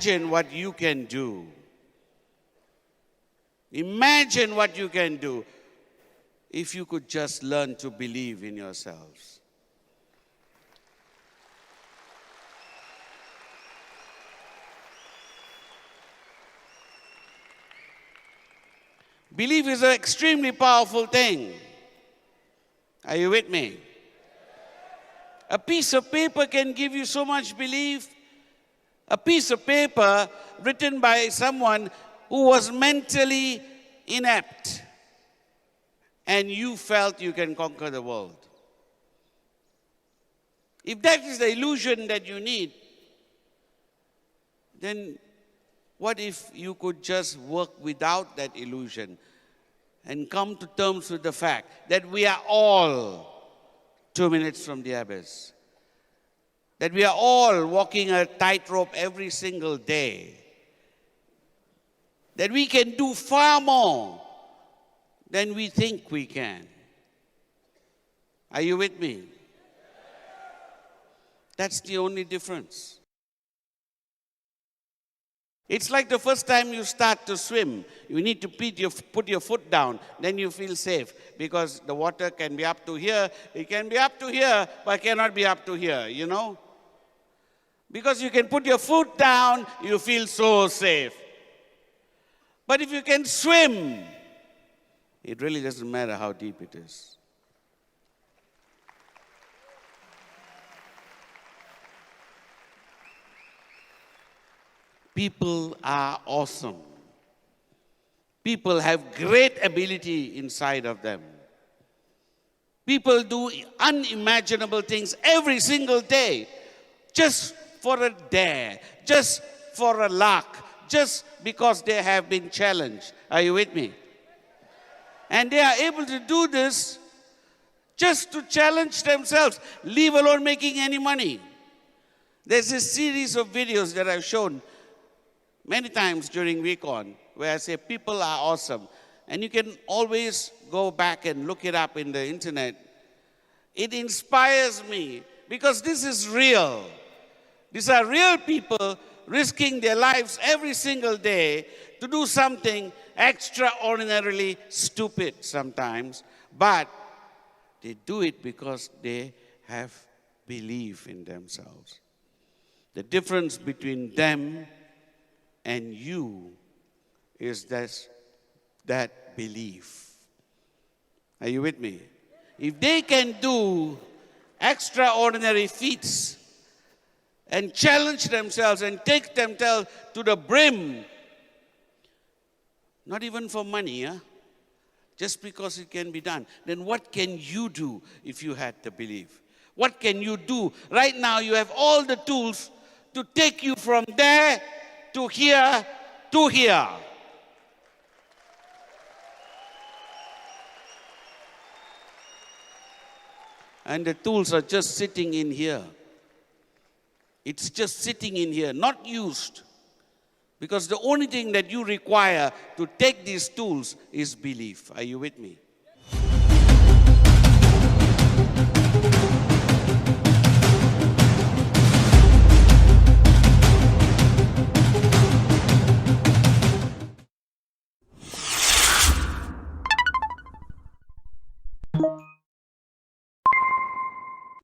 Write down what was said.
imagine what you can do. Imagine what you can do if you could just learn to believe in yourselves. Belief is an extremely powerful thing. Are you with me? A piece of paper can give you so much belief. A piece of paper written by someone who was mentally inept, and you felt you can conquer the world. If that is the illusion that you need, then what if you could just work without that illusion and come to terms with the fact that we are all 2 minutes from the abyss? That we are all walking a tightrope every single day. That we can do far more than we think we can. Are you with me? That's the only difference. It's like the first time you start to swim. You need to put your foot down, then you feel safe. Because the water can be up to here, it can be up to here, but cannot be up to here, you know? Because you can put your foot down, you feel so safe. But if you can swim, it really doesn't matter how deep it is. People are awesome. People have great ability inside of them. People do unimaginable things every single day, just for a dare, just for a lark, just because they have been challenged. Are you with me? And they are able to do this just to challenge themselves, leave alone making any money. There's a series of videos that I've shown many times during week-on where I say people are awesome. And you can always go back and look it up in the internet. It inspires me because this is real. These are real people risking their lives every single day to do something extraordinarily stupid sometimes, but they do it because they have belief in themselves. The difference between them and you is that belief. Are you with me? If they can do extraordinary feats and challenge themselves and take themselves to the brim, not even for money, just because it can be done, then what can you do if you had the belief? What can you do? Right now you have all the tools to take you from there to here to here. And the tools are just sitting in here. It's just sitting in here, not used. Because the only thing that you require to take these tools is belief. Are you with me?